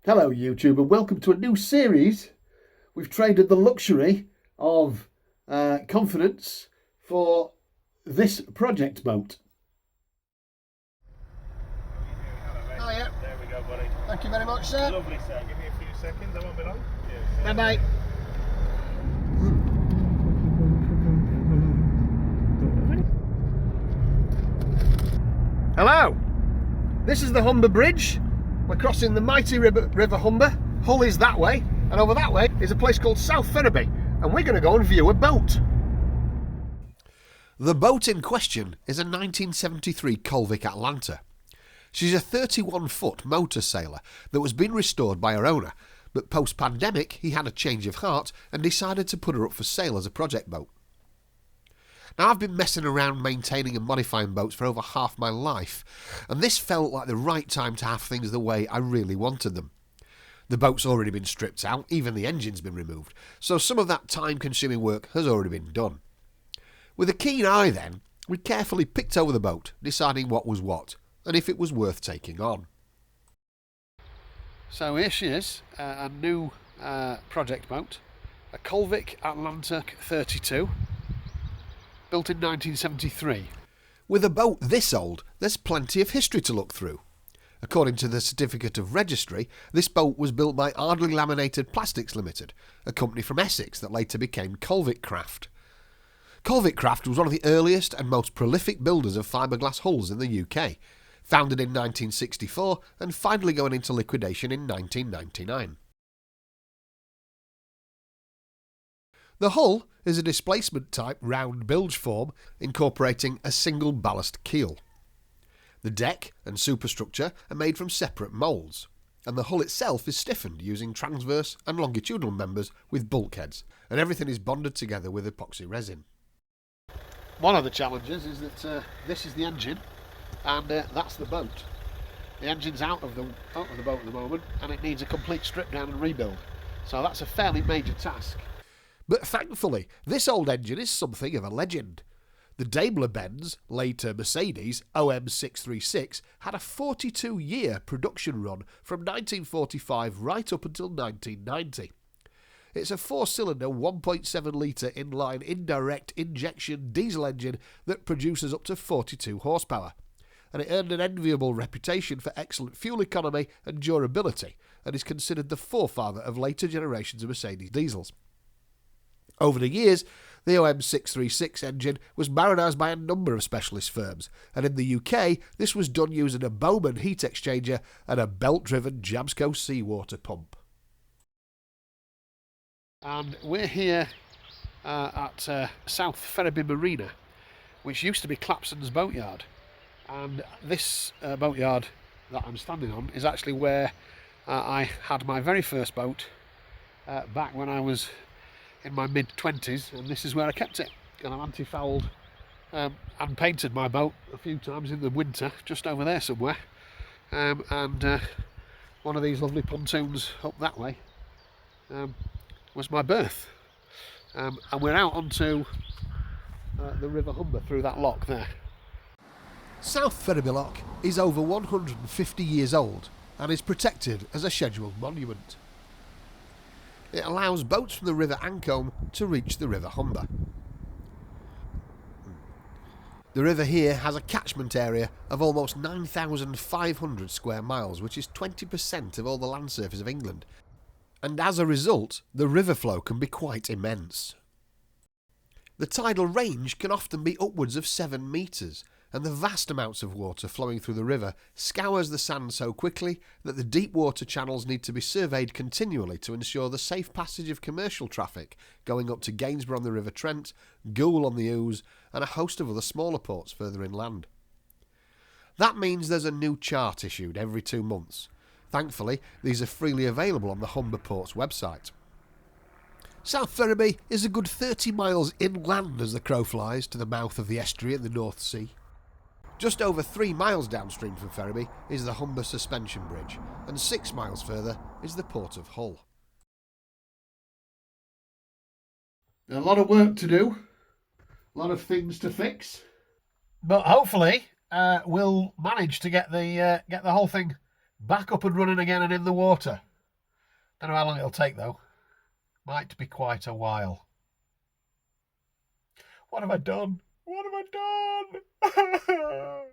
Hello YouTube and welcome to a new series. We've traded the luxury of confidence for this project boat. Oh yeah. There we go, buddy. Thank you very much, sir. Lovely, sir. Give me a few seconds. I won't be long. Bye bye. Hello. This is the Humber Bridge. We're crossing the mighty river Humber. Hull is that way, and over that way is a place called South Ferriby, and we're going to go and view a boat. The boat in question is a 1973 Colvic Atlanta. She's a 31-foot motor sailor that was being restored by her owner, but post-pandemic he had a change of heart and decided to put her up for sale as a project boat. Now, I've been messing around maintaining and modifying boats for over half my life, and this felt like the right time to have things the way I really wanted them. The boat's already been stripped out, even the engine's been removed, so some of that time-consuming work has already been done. With a keen eye then, we carefully picked over the boat, deciding what was what, and if it was worth taking on. So here she is, a new project boat, a Colvic Atlanta 32, built in 1973. With a boat this old, there's plenty of history to look through. According to the Certificate of Registry, this boat was built by Ardley Laminated Plastics Limited, a company from Essex that later became Colvic Craft. Colvic Craft was one of the earliest and most prolific builders of fiberglass hulls in the UK, founded in 1964 and finally going into liquidation in 1999. The hull is a displacement-type round bilge form incorporating a single ballast keel. The deck and superstructure are made from separate moulds, and the hull itself is stiffened using transverse and longitudinal members with bulkheads, and everything is bonded together with epoxy resin. One of the challenges is that this is the engine, and that's the boat. The engine's out of the boat at the moment, and it needs a complete strip down and rebuild. So that's a fairly major task. But thankfully, this old engine is something of a legend. The Daimler-Benz, later Mercedes, OM636 had a 42-year production run from 1945 right up until 1990. It's a 4-cylinder 1.7-litre inline indirect injection diesel engine that produces up to 42 horsepower, and it earned an enviable reputation for excellent fuel economy and durability, and is considered the forefather of later generations of Mercedes diesels. Over the years, the OM636 engine was marinized by a number of specialist firms, and in the UK this was done using a Bowman heat exchanger and a belt-driven Jamsco seawater pump. And we're here at South Ferriby Marina, which used to be Clapson's boatyard. And this boatyard that I'm standing on is actually where I had my very first boat back when I was in my mid-20s, and this is where I kept it. And I've anti-fouled and painted my boat a few times in the winter, just over there somewhere. And one of these lovely pontoons up that way was my berth. And we're out onto the River Humber through that lock there. South Ferriby Lock is over 150 years old and is protected as a scheduled monument. It allows boats from the River Ancholme to reach the River Humber. The river here has a catchment area of almost 9,500 square miles, which is 20% of all the land surface of England, and as a result, the river flow can be quite immense. The tidal range can often be upwards of 7 metres, and the vast amounts of water flowing through the river scours the sand so quickly that the deep water channels need to be surveyed continually to ensure the safe passage of commercial traffic going up to Gainsborough on the River Trent, Goole on the Ouse, and a host of other smaller ports further inland. That means there's a new chart issued every 2 months. Thankfully, these are freely available on the Humber Port's website. South Ferriby is a good 30 miles inland as the crow flies to the mouth of the estuary in the North Sea. Just over 3 miles downstream from Ferriby is the Humber Suspension Bridge, and 6 miles further is the Port of Hull. A lot of work to do, a lot of things to fix, But hopefully we'll manage to get the whole thing back up and running again and in the water. Don't know how long it'll take though. Might be quite a while. What have I done? What have I done?